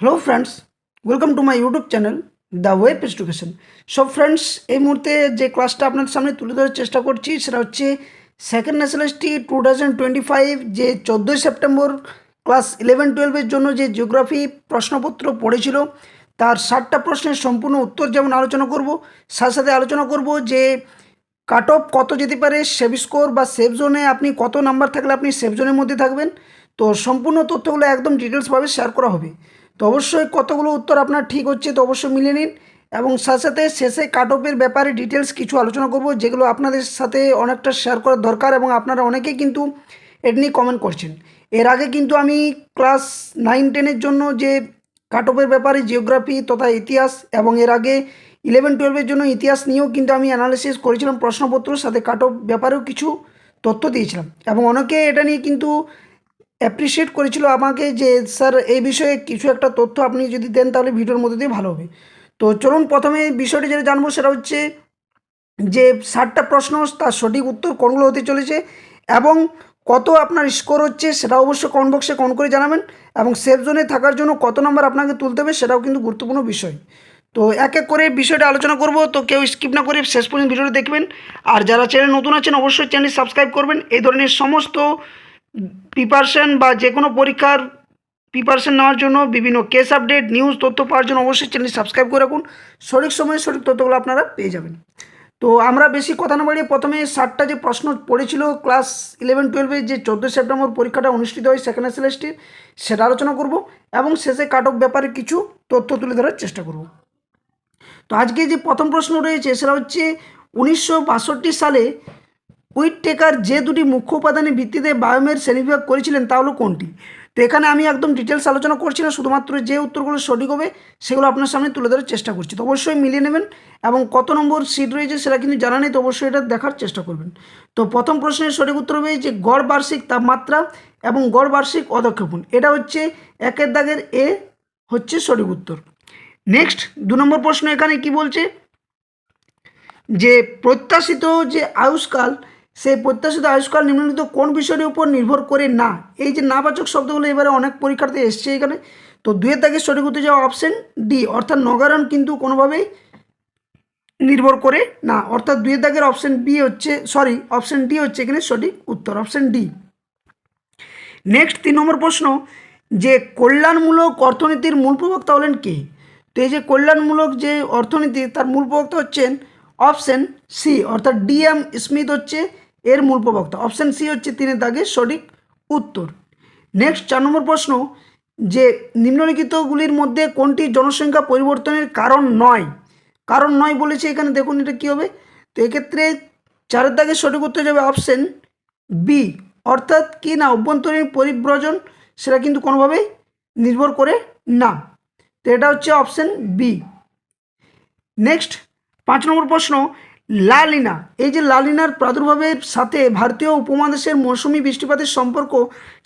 Hello friends, welcome to my YouTube channel the web education. সব friends, এই মুহূর্তে যে ক্লাসটা আপনাদের সামনে তুলে ধরার চেষ্টা করছি সেটা হচ্ছে সেকেন্ড ন্যাশনালিস্টি 2025 যে 14 সেপ্টেম্বর ক্লাস 11-12-এর জন্য যে জিওগ্রাফি প্রশ্নপত্র পড়েছিল তার 60টা প্রশ্নের সম্পূর্ণ উত্তর যেমন আলোচনা করব, সাথে সাথে আলোচনা করব যে কাট অফ কত যেতে পারে, সেভ স্কোর বা সেভ জোনে আপনি কত নাম্বার থাকলে আপনি সেভ জোনের মধ্যে থাকবেন। তো সম্পূর্ণ তথ্যগুলো একদম ডিটেলসভাবে শেয়ার করা হবে। তো অবশ্যই কতগুলো উত্তর আপনার ঠিক হচ্ছে তো অবশ্যই মিলিয়ে নিন, এবং সাথে সাথে শেষে কাট অফের ব্যাপারে ডিটেলস কিছু আলোচনা করব যেগুলো আপনাদের সাথে অনেকটা শেয়ার করার দরকার, এবং আপনারা অনেকেই কিন্তু এটা নিয়ে কমেন্ট করছেন। এর আগে কিন্তু আমি ক্লাস 9-10-এর জন্য যে কাট অফের ব্যাপারে জিওগ্রাফি তথা ইতিহাস, এবং এর আগে 11-12-এর জন্য ইতিহাস নিয়েও কিন্তু আমি অ্যানালিসিস করেছিলাম প্রশ্নপত্র, সাথে কাট অফ ব্যাপারেও কিছু তথ্য দিয়েছিলাম, এবং অনেকে এটা নিয়ে কিন্তু অ্যাপ্রিসিয়েট করেছিল আমাকে যে স্যার এই বিষয়ে কিছু একটা তথ্য আপনি যদি দেন তাহলে ভিডিওর মধ্যে দিয়ে ভালো হবে। তো চলুন প্রথমে বিষয়টি যেটা জানবো সেটা হচ্ছে যে 60টা প্রশ্ন তার সঠিক উত্তর কোনগুলো হতে চলেছে, এবং কত আপনার স্কোর হচ্ছে সেটা অবশ্যই কমেন্ট বক্সে কমেন্ট করে জানাবেন, এবং সেফ জোনে থাকার জন্য কত নাম্বার আপনাকে তুলতে হবে সেটাও কিন্তু গুরুত্বপূর্ণ বিষয়। তো এক এক করে বিষয়টা আলোচনা করব, তো কেউ স্কিপ না করে শেষ পর্যন্ত ভিডিওটি দেখবেন। আর যারা চ্যানেল নতুন আছেন অবশ্যই চ্যানেল সাবস্ক্রাইব করবেন। এই ধরনের সমস্ত প্রিপারেশন বা যে কোনো পরীক্ষার প্রিপারেশন নেওয়ার জন্য বিভিন্ন কেস আপডেট নিউজ তথ্য পাওয়ার জন্য অবশ্যই চ্যানেল সাবস্ক্রাইব করে রাখুন। সঠিক সময়ে সঠিক তথ্যগুলো আপনারা পেয়ে যাবেন। তো আমরা বেশি কথা না বাড়িয়ে প্রথমে 60টা যে প্রশ্ন পড়েছিল ক্লাস 11-12-এর যে 14 সেপ্টেম্বর পরীক্ষাটা অনুষ্ঠিত হয় সেকেন্ড এসএলএসটির, সেটা আলোচনা করব, এবং শেষে কাট অফ ব্যাপারে কিছু তথ্য তুলে ধরার চেষ্টা করব। তো আজকে যে প্রথম প্রশ্ন রয়েছে সেটা হচ্ছে 1962 সালে হুইটেকার যে দুটি মুখ্য উপাদানের ভিত্তিতে বায়োমের শ্রেণীবিভাগ করেছিলেন তা হলো কোনটি? তো এখানে আমি একদম ডিটেলস আলোচনা করছি না, শুধুমাত্র যে উত্তরগুলো সঠিক হবে সেগুলো আপনার সামনে তুলে ধরার চেষ্টা করছি। তো অবশ্যই মিলিয়ে নেবেন, এবং কত নম্বর সিট রয়েছে সেটা কিন্তু জানা নেই, তো অবশ্যই এটা দেখার চেষ্টা করবেন। তো প্রথম প্রশ্নের সঠিক উত্তর হবে যে গড় বার্ষিক তাপমাত্রা এবং গড় বার্ষিক অধঃক্ষেপণ, এটা হচ্ছে একের দাগের এ হচ্ছে সঠিক উত্তর। নেক্সট 2 নম্বর প্রশ্ন এখানে কি বলছে যে প্রত্যাশিত যে আয়ুষ্কাল, সেই প্রত্যাশিত আয়ুষ্কাল নিম্নলিখিত কোন বিষয়ের উপর নির্ভর করে না? এই যে নাবাচক শব্দগুলো এবারে অনেক পরীক্ষার্থী এসছে এখানে। তো 2-এর দাগে সঠিক উত্তর যাওয়া অপশন ডি, অর্থাৎ নগায়ন কিন্তু কোনোভাবেই নির্ভর করে না, অর্থাৎ 2-এর দাগের অপশন বি হচ্ছে অপশন ডি হচ্ছে এখানে সঠিক উত্তর, অপশন ডি। নেক্সট 3 নম্বর প্রশ্ন যে কল্যাণমূলক অর্থনীতির মূল প্রবক্তা হলেন কে? তো এই যে কল্যাণমূলক যে অর্থনীতি তার মূল প্রবক্তা হচ্ছেন অপশন সি, অর্থাৎ ডিএম স্মিথ হচ্ছে এর মূল প্রবক্তা, অপশন সি হচ্ছে 3-এর দাগের সঠিক উত্তর। নেক্সট 4 নম্বর প্রশ্ন যে নিম্নলিখিতগুলির মধ্যে কোনটি জনসংখ্যা পরিবর্তনের কারণ নয় বলেছে এখানে, দেখুন এটা কী হবে। তো এক্ষেত্রে 4-এর দাগের সঠিক উত্তর যাবে অপশন বি, অর্থাৎ কি না অভ্যন্তরীণ পরিব্রজন সেটা কিন্তু কোনোভাবেই নির্ভর করে না, তো এটা হচ্ছে অপশন বি। নেক্সট 5 নম্বর প্রশ্ন লা লিনা, এই যে লা লিনার প্রাদুর্ভাবের সাথে ভারতীয় উপমহাদেশের মৌসুমি বৃষ্টিপাতের সম্পর্ক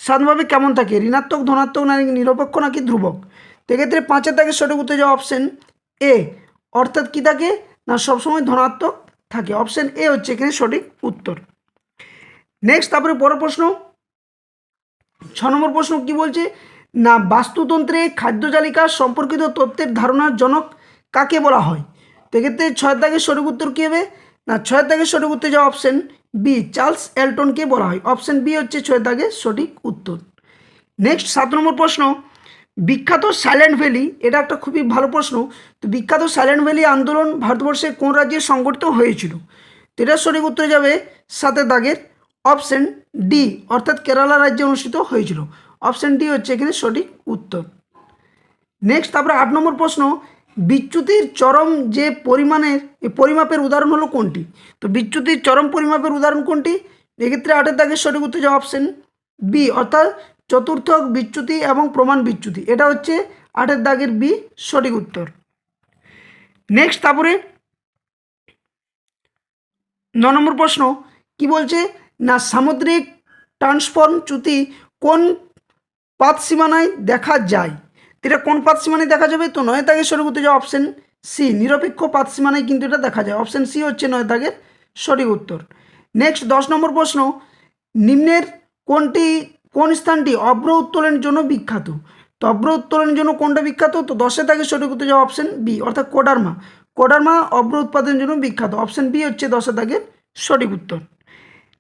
সাধারণভাবে কেমন থাকে? ঋণাত্মক, ধনাত্মক, না নিরপেক্ষ, নাকি ধ্রুবক? তো এক্ষেত্রে 5-এর দাগের সঠিক উত্তর যাওয়া অপশন এ, অর্থাৎ কি থাকে না সবসময় ধনাত্মক থাকে, অপশন এ হচ্ছে এখানে সঠিক উত্তর। নেক্সট তারপরে বড় প্রশ্ন 6 নম্বর প্রশ্ন কি বলছে না বাস্তুতন্ত্রে খাদ্য তালিকা সম্পর্কিত তথ্যের ধারণার জনক কাকে বলা হয়? তো এক্ষেত্রে 6-এর দাগের সঠিক উত্তর কী হবে না 6-এর দাগের সঠিক উত্তর যাওয়া অপশন বি, চার্লস এলটনকে বলা হয়, অপশন বি হচ্ছে 6-এর দাগের সঠিক উত্তর। নেক্সট 7 নম্বর প্রশ্ন বিখ্যাত সাইলেন্ট ভ্যালি, এটা একটা খুবই ভালো প্রশ্ন। তো বিখ্যাত সাইলেন্ট ভ্যালি আন্দোলন ভারতবর্ষের কোন রাজ্যে সংগঠিত হয়েছিল? তো এটার সঠিক উত্তর যাবে 7-এর দাগের অপশন ডি, অর্থাৎ কেরালা রাজ্যে অনুষ্ঠিত হয়েছিল, অপশন ডি হচ্ছে এখানে সঠিক উত্তর। নেক্সট তারপরে 8 নম্বর প্রশ্ন বিচ্যুতির চরম যে পরিমাপের উদাহরণ হলো কোনটি? তো বিচ্যুতির চরম পরিমাপের উদাহরণ কোনটি? এক্ষেত্রে 8-এর দাগের সঠিক উত্তর যাওয়া অপশন বি, অর্থাৎ চতুর্থক বিচ্যুতি এবং প্রমাণ বিচ্যুতি, এটা হচ্ছে 8-এর দাগের বি সঠিক উত্তর। নেক্সট তারপরে 9 নম্বর প্রশ্ন কি বলছে না সামুদ্রিক ট্রান্সফর্ম চ্যুতি কোন পাত সীমানায় দেখা যায়? এটা কোন পাত সীমানায় দেখা যাবে? তো 9-এর দাগের সঠিক উত্তর যাওয়া অপশন সি, নিরপেক্ষ পাত সীমানায় কিন্তু এটা দেখা যায়, অপশন সি হচ্ছে 9-এর দাগের সঠিক উত্তর। নেক্সট 10 নম্বর প্রশ্ন নিম্নের কোন স্থানটি অভ্র উত্তোলনের জন্য বিখ্যাত? তো অভ্র উত্তোলনের জন্য কোনটা বিখ্যাত? তো 10 দাগে সঠিক উত্তর যাবে অপশন বি অর্থাৎ কোডারমা। কোডারমা অভ্র উৎপাদনের জন্য বিখ্যাত। অপশন বি হচ্ছে 10 দাগের সঠিক উত্তর।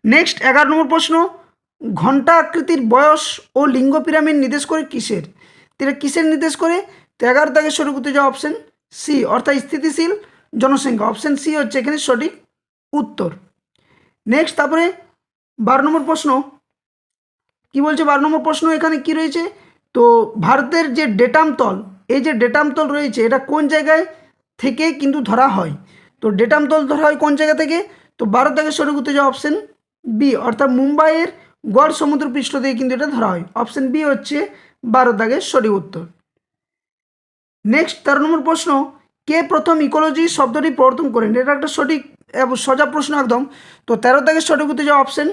নেক্সট 11 নম্বর প্রশ্ন, ঘণ্টা আকৃতির বয়স ও লিঙ্গ পিরামিড নির্দেশ করে কিসের? এটা কিসের নির্দেশ করে? তো 11 দাগের সঠিক উত্তর যাবে অপশন সি অর্থাৎ স্থিতিশীল জনসংখ্যা। অপশন সি হচ্ছে এখানে সঠিক উত্তর। নেক্সট তারপরে 12 নম্বর প্রশ্ন কি বলছে? 12 নম্বর প্রশ্ন এখানে কি রয়েছে? তো ভারতের যে ডেটাম তল, এই যে ডেটাম তল রয়েছে এটা কোন জায়গায় থেকে কিন্তু ধরা হয়? তো ডেটাম তল ধরা হয় কোন জায়গা থেকে? তো 12 দাগের সঠিক উত্তর যাবে অপশন বি অর্থাৎ মুম্বাইয়ের গড় সমুদ্র পৃষ্ঠ থেকে কিন্তু এটা ধরা হয়। অপশন বি হচ্ছে 12 দাগের সঠিক উত্তর। নেক্সট 13 নম্বর প্রশ্ন, কে প্রথম ইকোলজি শব্দটি প্রবর্তন করেন? এটা একটা সঠিক সোজা প্রশ্ন একদম। তো 13 দাগের সঠিক উত্তর যাবে অপশন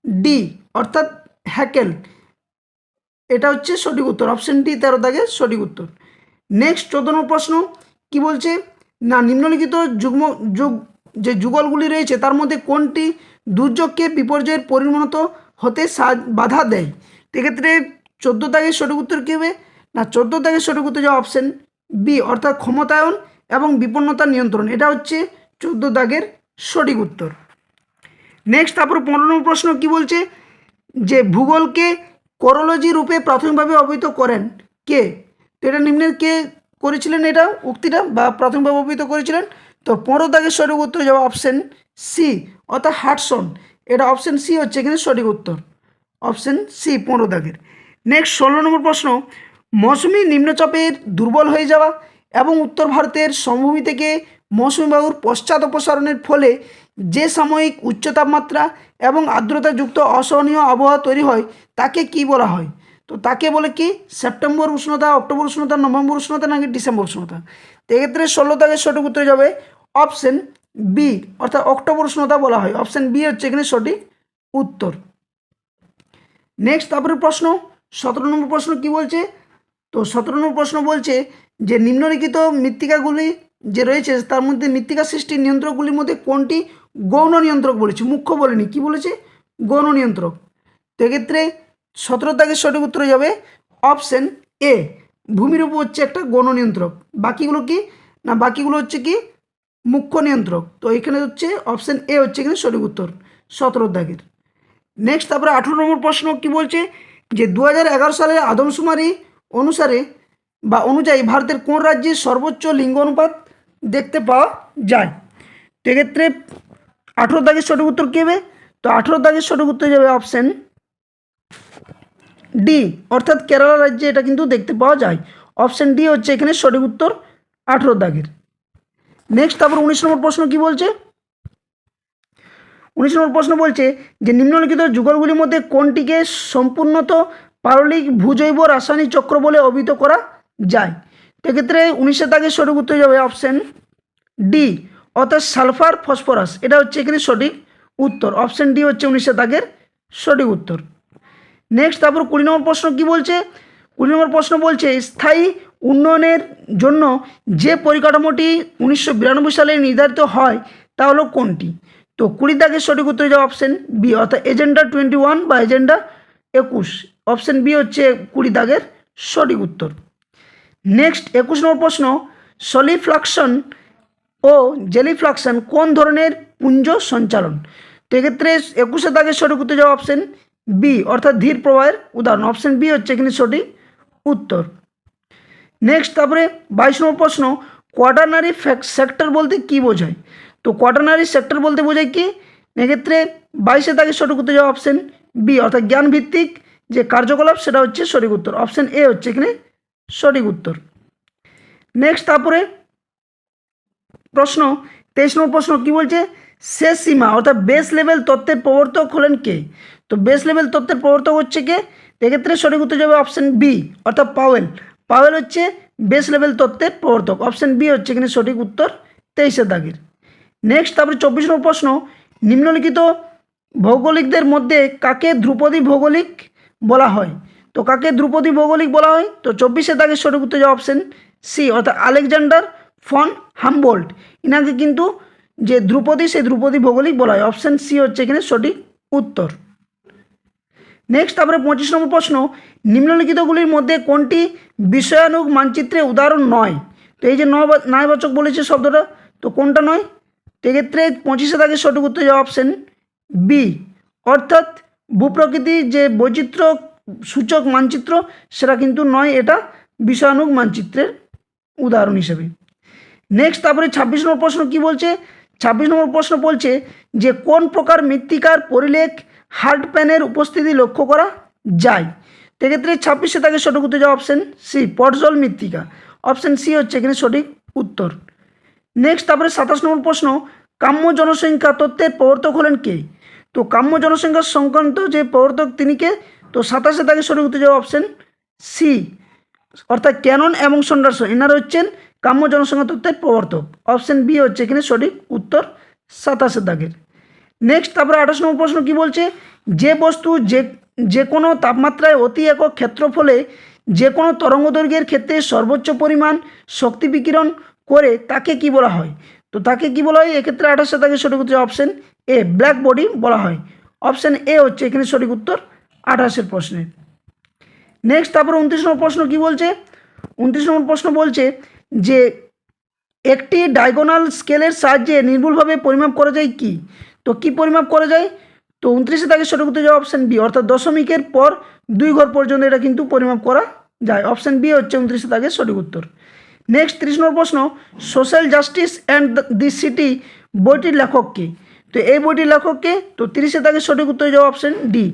ডি অর্থাৎ হ্যাকেল। এটা হচ্ছে সঠিক উত্তর। অপশন ডি 13 দাগের সঠিক উত্তর। নেক্সট 14 নম্বর প্রশ্ন কি বলছে? না নিম্নলিখিত যে যুগলগুলি রয়েছে তার মধ্যে কোনটি দুর্যোগকে বিপর্যয়ের পরিণত হতে বাধা দেয়? এক্ষেত্রে 14 দাগের সঠিক উত্তর কী হবে? না 14 দাগের সঠিক উত্তর যাওয়া অপশন বি অর্থাৎ ক্ষমতায়ন এবং বিপন্নতা নিয়ন্ত্রণ। এটা হচ্ছে 14 দাগের সঠিক উত্তর। নেক্সট তারপর 15 নম্বর প্রশ্ন কি বলছে? যে ভূগোলকে করোলজি রূপে প্রাথমিকভাবে অবহিত করেন কে? তো এটা নিম্নের কে করেছিলেন এটা উক্তিটা বা প্রাথমিকভাবে অবহিত করেছিলেন? তো 15 দাগের সঠিক উত্তর যাবে অপশন সি অর্থাৎ হাডসন। এটা অপশন সি হচ্ছে এখানে সঠিক উত্তর। অপশন সি 15 দাগের। নেক্সট 16 নম্বর প্রশ্ন, মৌসুমি নিম্নচাপের দুর্বল হয়ে যাওয়া এবং উত্তর ভারতের সমভূমি থেকে মৌসুমি বায়ুর পশ্চাৎ অপসারণের ফলে যে সাময়িক উচ্চ তাপমাত্রা এবং আর্দ্রতাযুক্ত অসহনীয় আবহাওয়া তৈরি হয় তাকে কি বলা হয়? তো তাকে বলে কি সেপ্টেম্বর উষ্ণতা, অক্টোবর উষ্ণতা, নভেম্বর উষ্ণতা নাকি ডিসেম্বর উষ্ণতা? তো এক্ষেত্রে 16 দাগের সঠিক উত্তর যাবে অপশন বি অর্থাৎ অক্টোবর উষ্ণতা বলা হয়। অপশন বি হচ্ছে এখানে সঠিক উত্তর। নেক্সট তারপরে প্রশ্ন 17 নম্বর প্রশ্ন কি বলছে? তো 17 নম্বর প্রশ্ন বলছে যে নিম্নলিখিত মৃত্তিকাগুলি যে রয়েছে তার মধ্যে মৃত্তিকা সৃষ্টির নিয়ন্ত্রকগুলির মধ্যে কোনটি গৌণ নিয়ন্ত্রক বলেছে, মুখ্য বলেনি, কি বলেছে? গৌণ নিয়ন্ত্রক। তো এক্ষেত্রে 17 দাগের সঠিক উত্তরে যাবে অপশন এ ভূমির উপর হচ্ছে একটা গৌণ নিয়ন্ত্রক। বাকিগুলো কি না বাকিগুলো হচ্ছে কি মুখ্য নিয়ন্ত্রক। তো এখানে হচ্ছে অপশন এ হচ্ছে এখানে সঠিক উত্তর 17 দাগের। নেক্সট তারপরে 18 নম্বর প্রশ্ন কি বলছে? যে 2011 সালের আদমশুমারি অনুসারে বা অনুযায়ী ভারতের কোন রাজ্যে সর্বোচ্চ লিঙ্গ অনুপাত দেখতে পাওয়া যায়? তো এক্ষেত্রে 18 দাগের সঠিক উত্তর কী হবে? তো 18 দাগের সঠিক উত্তর যাবে অপশন ডি অর্থাৎ কেরালা রাজ্যে এটা কিন্তু দেখতে পাওয়া যায়। অপশন ডি হচ্ছে এখানে সঠিক উত্তর 18 দাগের। নেক্সট তারপর 19 নম্বর প্রশ্ন কি বলছে? 19 নম্বর প্রশ্ন বলছে যে নিম্নলিখিত যুগলগুলির মধ্যে কোনটিকে সম্পূর্ণত পারলিক ভূজৈব রাসায়নিক চক্র বলে অভিহিত করা যায়? তো এক্ষেত্রে 19 দাগের সঠিক উত্তর যাবে অপশন ডি অর্থাৎ সালফার ফসফরাস। এটা হচ্ছে এখানে সঠিক উত্তর। অপশন ডি হচ্ছে 19 দাগের সঠিক উত্তর। নেক্সট তারপর 20 নম্বর প্রশ্ন কি বলছে? 20 নম্বর প্রশ্ন বলছে স্থায়ী উন্নয়নের জন্য যে পরিকাঠামোটি 1992 সালে নির্ধারিত হয় তা হলো কোনটি? তো 20 দাগের সঠিক উত্তর যাবে অপশন বি অর্থাৎ এজেন্ডা 21 বা এজেন্ডা 21। অপশন বি হচ্ছে 20 দাগের সঠিক উত্তর। নেক্সট 21 নম্বর প্রশ্ন, সলিফ্লাকশন ও জেলিফ্লাকশন কোন ধরনের পুঞ্জ সঞ্চালন? তো এক্ষেত্রে 21 দাগের সঠিক উত্তর যাবে অপশন বি অর্থাৎ ধীর প্রবাহের উদাহরণ। অপশন বি হচ্ছে এখানে সঠিক উত্তর। নেক্সট তারপরে 22 নম্বর প্রশ্ন, কোয়াটারনারি সেক্টর বলতে কি বোঝায়? তো কোয়াটারনারি সেক্টর বলতে বোঝায় কি? এক্ষেত্রে 22 দাগের সঠিক উত্তর যাবে অপশন বি অর্থাৎ জ্ঞান ভিত্তিক যে কার্যকলাপ সেটা হচ্ছে সঠিক উত্তর। অপশন এ হচ্ছে এখানে সঠিক উত্তর। নেক্সট তারপরে প্রশ্ন 23 নম্বর প্রশ্ন কি বলছে? শেষ সীমা অর্থাৎ বেস লেভেল তত্ত্বের প্রবর্তক হলেন কে? তো বেস লেভেল তত্ত্বের প্রবর্তক হচ্ছে কে? এক্ষেত্রে সঠিক উত্তর যাবে অপশন বি অর্থাৎ পাওয়েল। পাওয়েল হচ্ছে বেস লেভেল তত্ত্বের প্রবর্তক। অপশন বি হচ্ছে এখানে সঠিক উত্তর 23 দাগের। নেক্সট তারপরে 24 নম্বর প্রশ্ন, নিম্নলিখিত ভৌগোলিকদের মধ্যে কাকে ধ্রুপদী ভৌগোলিক বলা হয়? তো কাকে ধ্রুপদী ভৌগোলিক বলা হয়? তো 24 দাগের সঠিক উত্তর যাবে অপশন সি অর্থাৎ আলেকজান্ডার ফন হামবোল্ট। ইনাকে কিন্তু যে ধ্রুপদী সেই ধ্রুপদী ভৌগোলিক বলা হয়। অপশন সি হচ্ছে এখানে সঠিক উত্তর। নেক্সট তারপরে 25 নম্বর প্রশ্ন, নিম্নলিখিতগুলির মধ্যে কোনটি বিষয়ানুগ মানচিত্রের উদাহরণ নয়? তো এই যে নয়বাচক বলেছে শব্দটা, তো কোনটা নয়? তো এক্ষেত্রে 25 দাগের সঠিক উত্তর যাওয়া অপশন বি, অর্থাৎ ভূপ্রকৃতির যে বৈচিত্র্য সূচক মানচিত্র সেটা কিন্তু নয়, এটা বিষয়ানুগ মানচিত্রের উদাহরণ হিসেবে। নেক্সট তারপরে 26 নম্বর প্রশ্ন কি বলছে? 26 নম্বর প্রশ্ন বলছে যে কোন প্রকার মৃত্তিকার পরিলেখ হার্ড প্যানের উপস্থিতি লক্ষ্য করা যায়? সেক্ষেত্রে 26 দাগের সঠিক উত্তর যাওয়া অপশন সি, পটজল মৃত্তিকা। অপশন সি হচ্ছে এখানে সঠিক উত্তর। নেক্সট তারপরে 27 নম্বর প্রশ্ন, কাম্য জনসংখ্যা তত্ত্বের প্রবর্তক হলেন কে? তো কাম্য জনসংখ্যা সংক্রান্ত যে প্রবর্তক তিনি কে? তো 27 দাগের সঠিক উত্তর যাওয়া অপশন সি, অর্থাৎ ক্যানন এবং সন্ডারসন এনারা হচ্ছেন কাম্য জনসংখ্যা তত্ত্বের প্রবর্তক। অপশন বি হচ্ছে এখানে সঠিক উত্তর 27 দাগের। নেক্সট তারপরে 28 নম্বর প্রশ্ন কি বলছে? যে বস্তু যে কোনো তাপমাত্রায় অতি একক ক্ষেত্রফলে যে কোনো তরঙ্গদৈর্ঘ্যের ক্ষেত্রে সর্বোচ্চ পরিমাণ শক্তি বিকিরণ করে তাকে কি বলা হয়? তো তাকে কি বলা হয়? এক্ষেত্রে 28 দাগের সঠিক উত্তর অপশন এ, ব্ল্যাক বডি বলা হয়। অপশন এ হচ্ছে এখানে সঠিক উত্তর 28 প্রশ্নের। নেক্সট তারপরে 29 নম্বর প্রশ্ন কি বলছে? 29 নম্বর প্রশ্ন বলছে যে একটি ডায়াগোনাল স্কেলের সাহায্যে নির্ভুলভাবে পরিমাপ করা যায় কি? তো কি পরিমাপ করা যায়? তো 29 দাগের সঠিক উত্তর যাওয়া অপশন বি, অর্থাৎ দশমিকের পর 2 ঘর পর্যন্ত এটা কিন্তু পরিমাপ করা যায়। অপশন বি হচ্ছে 29 দাগের সঠিক উত্তর। নেক্সট 30 নম্বর প্রশ্ন, social justice and the city বইটির লেখক কে? তো এই বইটির লেখক কে? তো 30 দাগের সঠিক উত্তর যাওয়া অপশন ডি,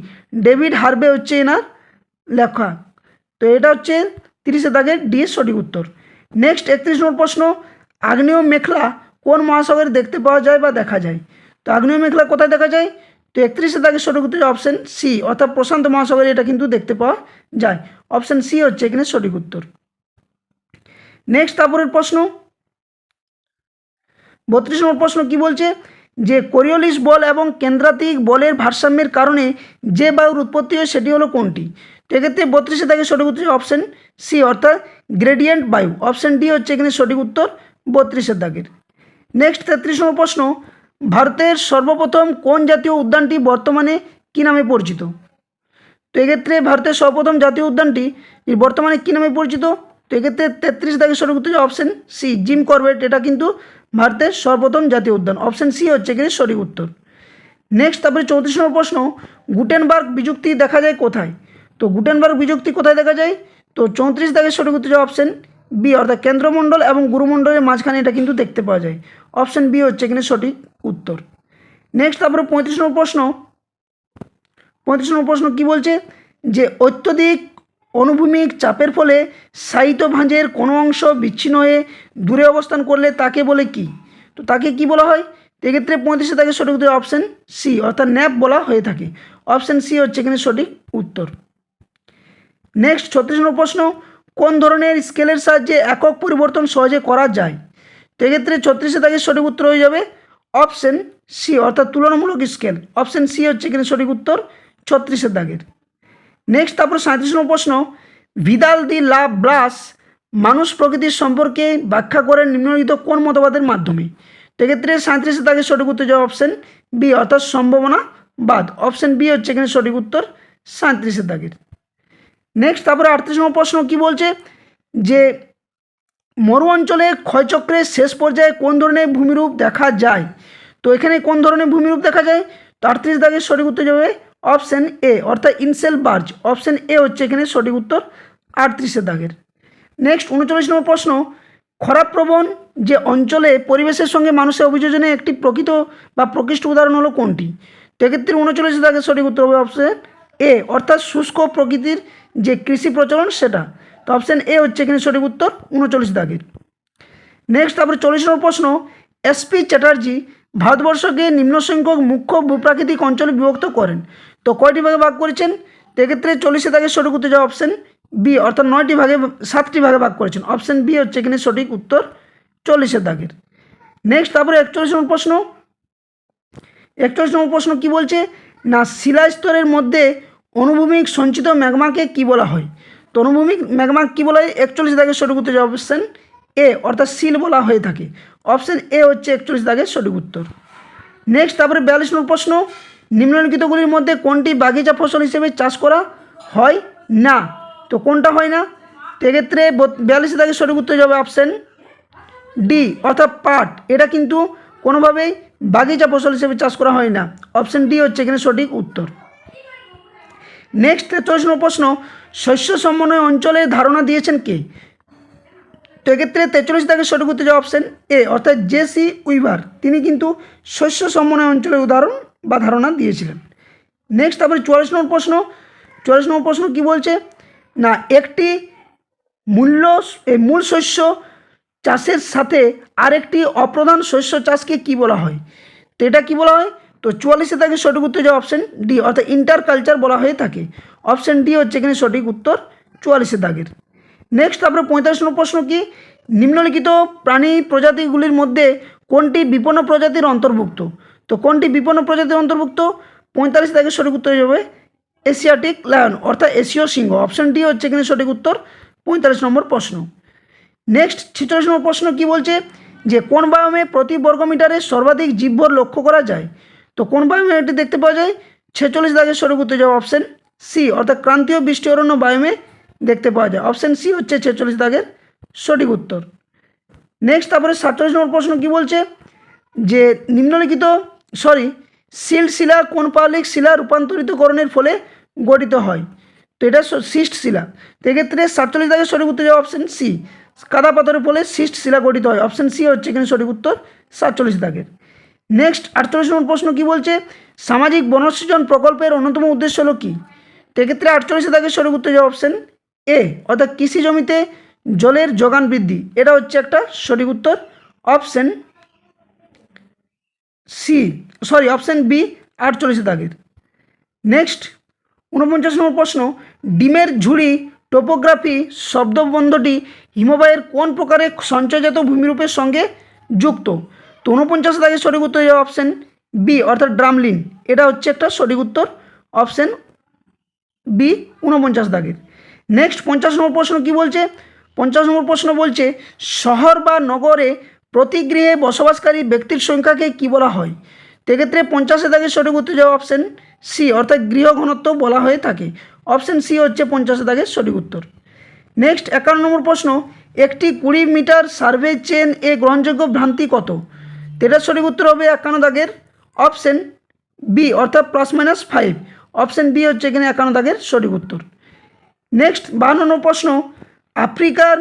ডেভিড হার্ভে হচ্ছে এনার লেখা। তো এটা হচ্ছে 30 দাগের ডি এর সঠিক উত্তর। নেক্সট 31 নম্বর প্রশ্ন, আগ্নেয় মেঘলা কোন মহাসাগরে দেখতে পাওয়া যায় বা দেখা যায়? তো আগ্নেয় মেঘলা কোথায় দেখা যায়? তো 31 দাগের সঠিক উত্তর অপশন সি, অর্থাৎ প্রশান্ত মহাসাগরে এটা কিন্তু দেখতে পাওয়া যায়। অপশন সি হচ্ছে এখানে সঠিক উত্তর। নেক্সট তারপরের প্রশ্ন 32 নম্বর প্রশ্ন কি বলছে? যে কোরিওলিস বল এবং কেন্দ্রাতিক বলের ভারসাম্যের কারণে যে বায়ুর উৎপত্তি হয় সেটি হলো কোনটি? তো এক্ষেত্রে 32 দাগের সঠিক উত্তর অপশন সি, অর্থাৎ গ্রেডিয়েন্ট বায়ু। অপশন ডি হচ্ছে এখানে সঠিক উত্তর 32 দাগের। নেক্সট 33 নম্বর প্রশ্ন, ভারতের সর্বপ্রথম কোন জাতীয় উদ্যানটি বর্তমানে কী নামে পরিচিত? তো এক্ষেত্রে ভারতের সর্বপ্রথম জাতীয় উদ্যানটি বর্তমানে কী নামে পরিচিত? তো এক্ষেত্রে 33 দাগের সঠিক উত্তর অপশন সি, জিম করবেট। এটা কিন্তু ভারতের সর্বপ্রথম জাতীয় উদ্যান। অপশন সি হচ্ছে এখানে সঠিক উত্তর। নেক্সট তারপরে 34 নম্বর প্রশ্ন, গুটেনবার্গ বিযুক্তি দেখা যায় কোথায়? তো গুটেনবার্গ বিযুক্তি কোথায় দেখা যায়? তো 34 দাগের সঠিক উত্তর অপশন বি, অর্থাৎ কেন্দ্রমণ্ডল এবং গুরুমণ্ডলের মাঝখানে এটা কিন্তু দেখতে পাওয়া যায়। অপশন বি হচ্ছে এখানে সঠিক উত্তর। নেক্সট তারপরে 35 নম্বর প্রশ্ন, 35 নম্বর প্রশ্ন কি বলছে? যে অত্যধিক অনুভূমিক চাপের ফলে সাহিত্য ভাঁজের কোনো অংশ বিচ্ছিন্ন হয়ে দূরে অবস্থান করলে তাকে বলে কি? তো তাকে কি বলা হয়? এক্ষেত্রে 35 দাগের সঠিক উত্তর অপশন সি, অর্থাৎ ন্যাপ বলা হয়ে থাকে। অপশন সি হচ্ছে এখানে সঠিক উত্তর। নেক্সট 36 নম্বর প্রশ্ন, কোন ধরনের স্কেলের সাহায্যে একক পরিবর্তন সহজে করা যায়? তো এক্ষেত্রে 36 দাগের সঠিক উত্তর হয়ে যাবে অপশন সি, অর্থাৎ তুলনামূলক স্কেল। অপশন সি হচ্ছে এখানে সঠিক উত্তর 36 দাগের। নেক্সট তারপর 37 নম্বর প্রশ্ন, ভিদাল দি লা ব্লাস মানুষ প্রকৃতির সম্পর্কে ব্যাখ্যা করেন নিম্নলিখিত কোন মতবাদের মাধ্যমে? সেক্ষেত্রে 37 দাগের সঠিক উত্তর যাওয়া অপশন বি, অর্থাৎ সম্ভাবনাবাদ। অপশন বি হচ্ছে এখানে সঠিক উত্তর 37 দাগের। নেক্সট তারপরে 38 নম্বর প্রশ্ন কি বলছে? যে মরু অঞ্চলে ক্ষয়চক্রের শেষ পর্যায়ে কোন ধরনের ভূমিরূপ দেখা যায়? তো এখানে কোন ধরনের ভূমিরূপ দেখা যায়? তো 38 দাগের সঠিক উত্তর যাবে অপশন এ, অর্থাৎ ইনসেল বার্জ। অপশন এ হচ্ছে এখানে সঠিক উত্তর 38 দাগের। নেক্সট 39 নম্বর প্রশ্ন, খরাপ্রবণ যে অঞ্চলে পরিবেশের সঙ্গে মানুষের অভিযোজনের একটি প্রকৃত বা প্রকৃষ্ট উদাহরণ হলো কোনটি? তো এক্ষেত্রে 39 দাগের সঠিক উত্তর হবে অপশন এ, অর্থাৎ শুষ্ক প্রকৃতির যে কৃষি প্রচলন সেটা। তো অপশন এ হচ্ছে এখানে সঠিক উত্তর 39 দাগের। নেক্সট তারপরে 40 নম্বর প্রশ্ন, এসপি চ্যাটার্জি ভারতবর্ষকে নিম্ন সংখ্যক মুখ্য ভূপ্রাকৃতিক অঞ্চলে বিভক্ত করেন। তো কয়টি ভাগে ভাগ করেছেন? এক্ষেত্রে 40 দাগের সঠিক উত্তর যাওয়া অপশন বি, অর্থাৎ 7টি ভাগে ভাগ করেছেন। অপশন বি হচ্ছে এখানে সঠিক উত্তর 40 দাগের। নেক্সট তারপরে 41 নম্বর প্রশ্ন, 41 নম্বর প্রশ্ন কি বলছে? না শিলাস্তরের মধ্যে অনুভূমিক সঞ্চিত ম্যাগমাকে কি বলা হয়? তো অনুভূমিক ম্যাগমা কি বলা হয়? 41 দাগের সঠিক উত্তর যাওয়া অপশন এ, অর্থাৎ সিল বলা হয়ে থাকে। অপশন এ হচ্ছে 41 দাগের সঠিক উত্তর। নেক্সট তারপরে 42 নম্বর প্রশ্ন, নিম্নলিখিতগুলির মধ্যে কোনটি বাগিচা ফসল হিসেবে চাষ করা হয় না? তো কোনটা হয় না? সেক্ষেত্রে 42 দাগে সঠিক উত্তর যাবে অপশান ডি অর্থাৎ পাট। এটা কিন্তু কোনোভাবেই বাগিচা ফসল হিসেবে চাষ করা হয় না। অপশান ডি হচ্ছে এখানে সঠিক উত্তর। নেক্সট 43 নম্বর প্রশ্ন, শস্য সমন্বয় অঞ্চলের ধারণা দিয়েছেন কে? তো এক্ষেত্রে 43 দাগে সঠিক উত্তর যাবে অপশান এ অর্থাৎ জেসি উইভার। তিনি কিন্তু শস্য সমন্বয় অঞ্চলের উদাহরণ বা ধারণা দিয়েছিলেন। নেক্সট তারপরে 44 নম্বর প্রশ্ন, 44 নম্বর প্রশ্ন কী বলছে না, একটি মূল শস্য চাষের সাথে আরেকটি অপ্রধান শস্য চাষকে কি বলা হয়? তো এটা কী বলা হয়? তো 44 দাগে সঠিক উত্তর যাবে অপশান ডি অর্থাৎ ইন্টার কালচার বলা হয়ে থাকে। অপশান ডি হচ্ছে এখানে সঠিক উত্তর 44 দাগের। নেক্সট তারপরে 45 নম্বর প্রশ্ন কি, নিম্নলিখিত প্রাণী প্রজাতিগুলির মধ্যে কোনটি বিপন্ন প্রজাতির অন্তর্ভুক্ত? তো কোনটি বিপন্ন প্রজাতির অন্তর্ভুক্ত? 45 দাগের সঠিক উত্তর যাবে এশিয়াটিক লায়ন অর্থাৎ এশীয় সিংহ। অপশান ডি হচ্ছে এখানে সঠিক উত্তর 45 নম্বর প্রশ্ন। নেক্সট 46 নম্বর প্রশ্ন কি বলছে যে কোন বায়োমে প্রতি বর্গমিটারে সর্বাধিক জীবভর লক্ষ্য করা যায়? তো কোন বায়োমে এটি দেখতে পাওয়া যায়? 46 দাগের সঠিক উত্তর যাবে অপশান সি অর্থাৎ ক্রান্তীয় বৃষ্টি অরণ্য বায়োমে দেখতে পাওয়া যায়। অপশান সি হচ্ছে 46 দাগের সঠিক উত্তর। নেক্সট তারপরে 47 নম্বর প্রশ্ন কি বলছে যে নিম্নলিখিত সিল্ট শিলা কোন পাললিক শিলা রূপান্তরিতকরণের ফলে গঠিত হয়? তো এটা সিস্ট শিলা। তো এক্ষেত্রে 47 দাগের সঠিক উত্তর যাবে অপশান সি, কাদা পাথরের ফলে সিস্ট শিলা গঠিত হয়। অপশান সি হচ্ছে এখানে সঠিক উত্তর 47 দাগের। নেক্সট 48 নম্বর প্রশ্ন কি বলছে সামাজিক বনসৃজন প্রকল্পের অন্যতম উদ্দেশ্য হলো কি? তো এক্ষেত্রে 48 দাগের সঠিক উত্তর যাবে অপশান এ অর্থাৎ কৃষি জমিতে জলের যোগান বৃদ্ধি। এটা হচ্ছে একটা সঠিক উত্তর। অপশান অপশান বি 48 দাগের। নেক্সট 49 নম্বর প্রশ্ন, ডিমের ঝুড়ি টোপোগ্রাফি শব্দবন্ধটি হিমবাহের কোন প্রকারের সঞ্চয়জাত ভূমিরূপের সঙ্গে যুক্ত? তো 49 দাগের সঠিক উত্তর যাবে অপশান বি অর্থাৎ ড্রামলিন। এটা হচ্ছে একটা সঠিক উত্তর। অপশান বি 49 দাগের। নেক্সট 50 নম্বর প্রশ্ন কি বলছে? 50 নম্বর প্রশ্ন বলছে শহর বা নগরে প্রতি গৃহে বসবাসকারী ব্যক্তির সংখ্যাকে কি বলা হয়? সেক্ষেত্রে 50 দাগের সঠিক উত্তর যাবে অপশান সি অর্থাৎ গৃহ ঘনত্ব বলা হয়ে থাকে। অপশান সি হচ্ছে 50 দাগের সঠিক উত্তর। নেক্সট 51 নম্বর প্রশ্ন, একটি 20 মিটার সার্ভে চেন এ গ্রহণযোগ্য ভ্রান্তি কত? এটার সঠিক উত্তর হবে 51 দাগের অপশান বি অর্থাৎ +-5। অপশান বি হচ্ছে এখানে 51 দাগের সঠিক উত্তর। নেক্সট 52 নম্বর প্রশ্ন, আফ্রিকার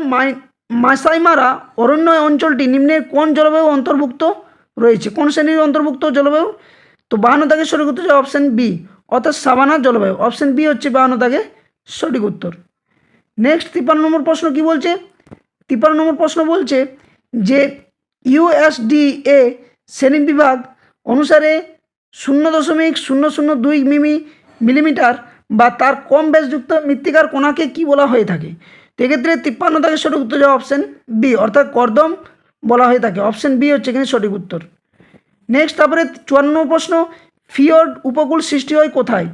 মাসাই মারা অরণ্য অঞ্চলটি নিম্নের কোন জলবায়ু অন্তর্ভুক্ত রয়েছে? কোন শ্রেণীর অন্তর্ভুক্ত জলবায়ু? তো 52 দাগের সঠিক উত্তর যাবে অপশান বি অর্থাৎ সাভানা জলবায়ু। অপশান বি হচ্ছে 52 দাগের সঠিক উত্তর। নেক্সট 53 নম্বর প্রশ্ন কি বলছে? 53 নম্বর প্রশ্ন বলছে যে ইউএসডিএ শ্রেণীবিভাগ অনুসারে 0.002 মিলিমিটার বা তার কম ব্যাসযুক্ত মৃত্তিকার কণাকে কি বলা হয়ে থাকে? সেক্ষেত্রে 53 দাগের সঠিক উত্তর যাবে অপশান বি অর্থাৎ কর্দম বলা হয়ে থাকে। অপশান বি হচ্ছে এখানে সঠিক উত্তর। নেক্সট তারপরে 54 নম্বর প্রশ্ন, ফিওর্ড উপকূল সৃষ্টি হয় কোথায়?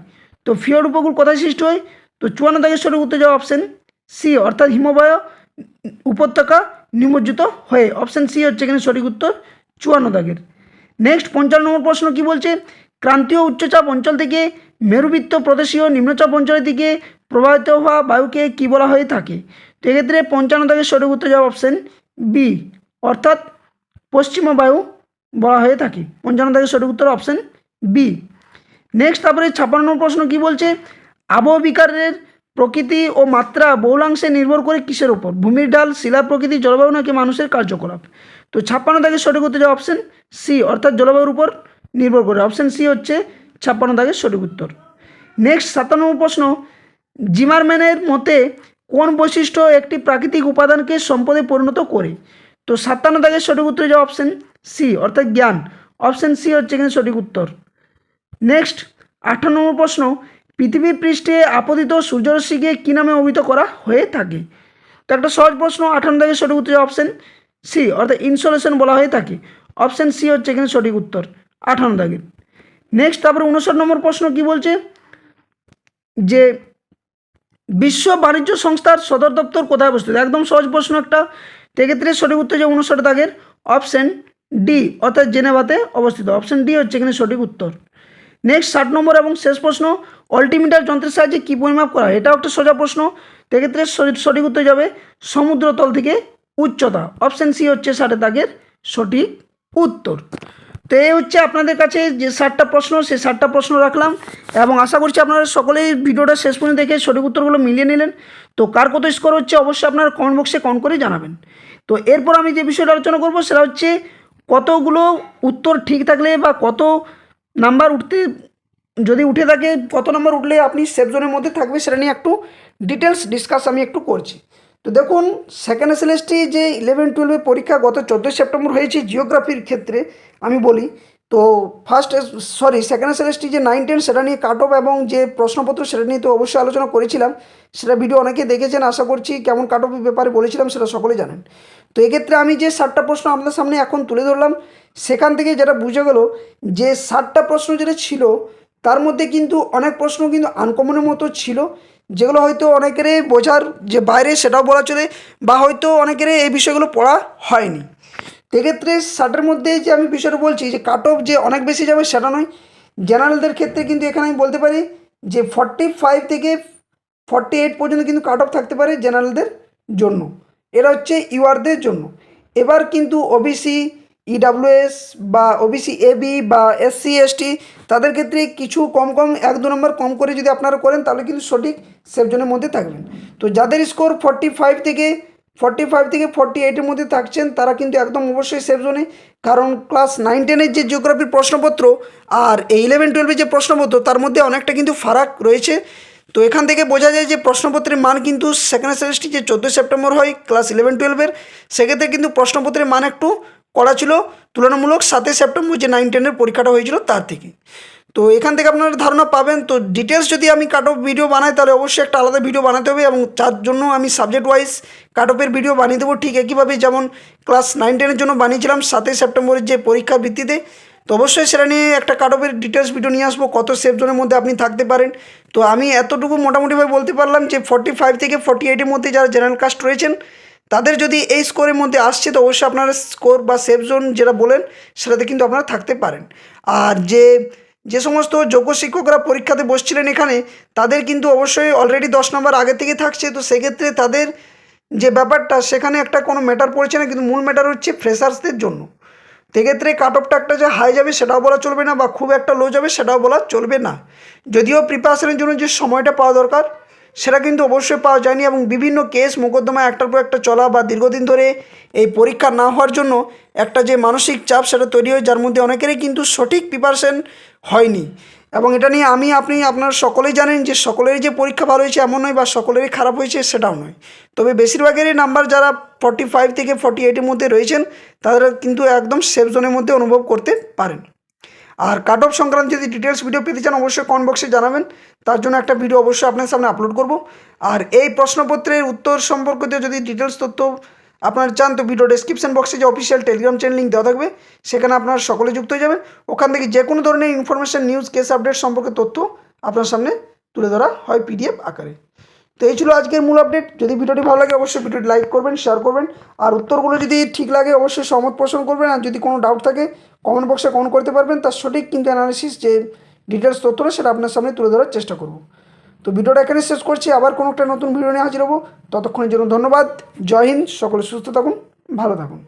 তো ফিওর্ড উপকূল কোথায় সৃষ্টি হয়? তো 54 দাগের সঠিক উত্তর যাবে অপশান সি অর্থাৎ হিমবাহ উপত্যকা নিমজ্জিত হয়ে। অপশান সি হচ্ছে এখানে সঠিক উত্তর 54 দাগের। নেক্সট 55 নম্বর প্রশ্ন কি বলছে ক্রান্তীয় উচ্চচাপ অঞ্চল থেকে মেরুবৃত্ত প্রদেশীয় নিম্নচাপ অঞ্চলের দিকে প্রবাহিত হওয়া বায়ুকে কি বলা হয়ে থাকে? তো এক্ষেত্রে 55 দাগের সঠিক উত্তর যাবে অপশান বি অর্থাৎ পশ্চিমা বায়ু বলা হয়ে থাকে। 55 দাগের সঠিক উত্তর অপশান বি। নেক্সট তারপরে 56 নম্বর প্রশ্ন কি বলছে আবহবিকারের প্রকৃতি ও মাত্রা বহুলাংশে নির্ভর করে কিসের ওপর? ভূমির ঢাল, শিলা প্রকৃতি, জলবায়ু নাকি মানুষের কার্যকলাপ? তো 56 দাগের সঠিক উত্তর যাবে অপশান সি অর্থাৎ জলবায়ুর উপর নির্ভর করে। অপশান সি হচ্ছে 56 দাগের সঠিক উত্তর। নেক্সট 57 নম্বর প্রশ্ন, জিমারম্যানের মতে কোন বৈশিষ্ট্য একটি প্রাকৃতিক উপাদানকে সম্পদে পরিণত করে? তো 57 দাগের সঠিক উত্তর যাবে অপশান সি অর্থাৎ জ্ঞান। অপশান সি হচ্ছে এখানে সঠিক উত্তর। নেক্সট 58 নম্বর প্রশ্ন, পৃথিবী পৃষ্ঠে আপতিত সূর্যরশ্মিকে কী নামে অভিহিত করা হয়ে থাকে? তো একটা সহজ প্রশ্ন। 58 দাগের সঠিক উত্তর অপশান সি অর্থাৎ ইনসোলেশন বলা হয়ে থাকে। অপশান সি হচ্ছে এখানে সঠিক উত্তর 58 দাগের। নেক্সট তারপরে 59 নম্বর প্রশ্ন কি বলছে যে বিশ্ব বাণিজ্য সংস্থার সদর দপ্তর কোথায় অবস্থিত? একদম সহজ প্রশ্ন একটা। সেক্ষেত্রে সঠিক উত্তর যে 59 দাগের অপশান ডি অর্থাৎ জেনেভাতে অবস্থিত। অপশান ডি হচ্ছে এখানে সঠিক উত্তর। নেক্সট 60 নম্বর এবং শেষ প্রশ্ন, অল্টিমিটার যন্ত্রের সাহায্যে কী পরিমাপ করা হয়? এটাও একটা সোজা প্রশ্ন। সেক্ষেত্রে সঠিক উত্তর যাবে সমুদ্রতল থেকে উচ্চতা। অপশান সি হচ্ছে 60 দাগের সঠিক উত্তর। তো এই হচ্ছে আপনাদের কাছে যে 60টা প্রশ্ন, সেই 60টা প্রশ্ন রাখলাম এবং আশা করছি আপনারা সকলেই ভিডিওটা শেষ পর্যন্ত দেখে সঠিক উত্তরগুলো মিলিয়ে নিলেন। তো কার কত স্কোর হচ্ছে অবশ্যই আপনারা কমেন্ট বক্সে কমেন্ট করে জানাবেন। তো এরপর আমি যে বিষয়টা আলোচনা করব সেটা হচ্ছে কতগুলো উত্তর ঠিক থাকলে বা কত নাম্বার যদি উঠে থাকে, কত নাম্বার উঠলে আপনি সেফ জোনের মধ্যে থাকবে সেটা নিয়ে একটু ডিটেলস ডিসকাস আমি একটু করছি। তো দেখুন, সেকেন্ড এসএলএসটি যে 11-12 পরীক্ষা গত 14 সেপ্টেম্বর হয়েছে জিওগ্রাফির ক্ষেত্রে আমি বলি। তো সেকেন্ড এসএলএসটি যে 9-10 সেটা নিয়ে কাট অফ এবং যে প্রশ্নপত্র সেটা নিয়ে তো অবশ্যই আলোচনা করেছিলাম। সেটা ভিডিও অনেকে দেখেছেন, আশা করছি কেমন কাট অফের ব্যাপারে বলেছিলাম সেটা সকলেই জানেন। তো এক্ষেত্রে আমি যে 60টা প্রশ্ন আপনাদের সামনে এখন তুলে ধরলাম, সেখান থেকে যেটা বুঝে গেল যে 60টা প্রশ্ন যেটা ছিল তার মধ্যে কিন্তু অনেক প্রশ্ন কিন্তু আনকমনের মতো ছিল, যেগুলো হয়তো অনেকেরই বোঝার যে বাইরে সেটাও বলা চলে, বা হয়তো অনেকেরই এই বিষয়গুলো পড়া হয়নি। সেক্ষেত্রে 60-এর মধ্যে যে আমি বিষয়টা বলছি যে কাট অফ যে অনেক বেশি যাবে সেটা নয়। জেনারেলদের ক্ষেত্রে কিন্তু এখানে আমি বলতে পারি যে 45 থেকে 48 পর্যন্ত কিন্তু কাট অফ থাকতে পারে জেনারেলদের জন্য। এটা হচ্ছে ইউআরদের জন্য। এবার কিন্তু ওবিসি, ইডাব্লিউএস বা ওবিসি এবি বা এসসি এসটি তাদের ক্ষেত্রে কিছু কম 1-2 নম্বর কম করে যদি আপনারা করেন তাহলে কিন্তু সঠিক সেফ জোনের মধ্যে থাকবেন। তো যাদের স্কোর 45 থেকে 48-এর মধ্যে থাকছেন তারা কিন্তু একদম অবশ্যই সেফ জোনে, কারণ ক্লাস 9-10-এর যে জিওগ্রাফির প্রশ্নপত্র আর এই 11-12-এর যে প্রশ্নপত্র তার মধ্যে অনেকটা কিন্তু ফারাক রয়েছে। তো এখান থেকে বোঝা যায় যে প্রশ্নপত্রের মান কিন্তু সেকেন্ড এসএলএসটি যে 14 সেপ্টেম্বর হয় ক্লাস 11-12-এর, সেক্ষেত্রে কিন্তু প্রশ্নপত্রের মান একটু কড়া ছিল তুলনামূলক 7 সেপ্টেম্বর যে 9-10-এর পরীক্ষাটা হয়েছিল তার থেকে। তো এখান থেকে আপনারা ধারণা পাবেন। তো ডিটেলস যদি আমি কাট অফ ভিডিও বানাই তাহলে অবশ্যই একটা আলাদা ভিডিও বানাতে হবে এবং তার জন্য আমি সাবজেক্ট ওয়াইজ কাট অফের ভিডিও বানিয়ে দেবো, ঠিক একইভাবে যেমন ক্লাস 9-10-এর জন্য বানিয়েছিলাম 7 সেপ্টেম্বরের যে পরীক্ষার ভিত্তিতে। তো অবশ্যই সেটা নিয়ে একটা কাট অফের ডিটেলস ভিডিও নিয়ে আসবো, কত সেফ জোনের মধ্যে আপনি থাকতে পারেন। তো আমি এতটুকু মোটামুটিভাবে বলতে পারলাম যে 45 থেকে 48-এর মধ্যে যারা জেনারেল কাস্ট রয়েছেন তাদের যদি এই স্কোরের মধ্যে আসছে তো অবশ্যই আপনারা স্কোর বা সেফ জোন যেটা বলেন সেটাতে কিন্তু আপনারা থাকতে পারেন। আর যে সমস্ত যোগ্য শিক্ষকরা পরীক্ষাতে বসছিলেন এখানে তাদের কিন্তু অবশ্যই অলরেডি 10 নম্বর আগে থেকে থাকছে। তো সেক্ষেত্রে তাদের যে ব্যাপারটা সেখানে একটা কোনো ম্যাটার পড়ছে না, কিন্তু মূল ম্যাটার হচ্ছে ফ্রেশার্সদের জন্য। সেক্ষেত্রে কাট অফটা একটা যে হাই যাবে সেটাও বলা চলবে না, বা খুব একটা লো যাবে সেটাও বলা চলবে না। যদিও প্রিপারেশনের জন্য যে সময়টা পাওয়া দরকার সেটা কিন্তু অবশ্যই পাওয়া যায়নি, এবং বিভিন্ন কেস মোকদ্দমা একটার পর একটা চলা বা দীর্ঘদিন ধরে এই পরীক্ষা না হওয়ার জন্য একটা যে মানসিক চাপ সেটা তৈরি হয়, যার মধ্যে অনেকেরই কিন্তু সঠিক প্রিপারেশন হয়নি। এবং এটা নিয়ে আপনারা সকলেই জানেন যে সকলেরই যে পরীক্ষা ভালো হয়েছে এমন নয়, বা সকলেরই খারাপ হয়েছে সেটাও নয়। তবে বেশিরভাগেরই নাম্বার যারা 45 থেকে 48-এর মধ্যে রয়েছেন তারা কিন্তু একদম সেফ জোনের মধ্যে অনুভব করতে পারেন। আর কাট অফ সংক্রান্ত যদি ডিটেলস ভিডিও পেতে চান অবশ্যই কমেন্ট বক্সে জানাবেন, তার জন্য একটা ভিডিও অবশ্যই আপনার সামনে আপলোড করব। আর এই প্রশ্নপত্রের উত্তর সম্পর্কিত যদি ডিটেলস তথ্য আপনারা চান তো ভিডিও ডেসক্রিপশন বক্সে যে অফিসিয়াল টেলিগ্রাম চ্যানেল লিঙ্ক দেওয়া থাকবে সেখানে আপনারা সকলে যুক্ত হয়ে যাবেন। ওখান থেকে যে কোনো ধরনের ইনফরমেশান, নিউজ, কেস আপডেট সম্পর্কে তথ্য আপনার সামনে তুলে ধরা হয় পিডিএফ আকারে। তো এই ছিল আজকের মূল আপডেট। যদি ভিডিওটি ভালো লাগে অবশ্যই ভিডিওটি লাইক করবেন, শেয়ার করবেন, আর উত্তরগুলো যদি ঠিক লাগে অবশ্যই সহমত পোষণ করবেন। আর যদি কোনো ডাউট থাকে কমেন্ট বক্সে কমেন্ট করতে পারবেন, তার সঠিক কিন্তু অ্যানালিসিস যে ডিটেলস তথ্যটা সেটা আপনার সামনে তুলে ধরার চেষ্টা করব। তো ভিডিওটা এখানে শেষ করছি, আবার কোনো একটা নতুন ভিডিও নিয়ে হাজির হবো। ততক্ষণের জন্য ধন্যবাদ। জয় হিন্দ, সকলে সুস্থ থাকুন, ভালো থাকুন।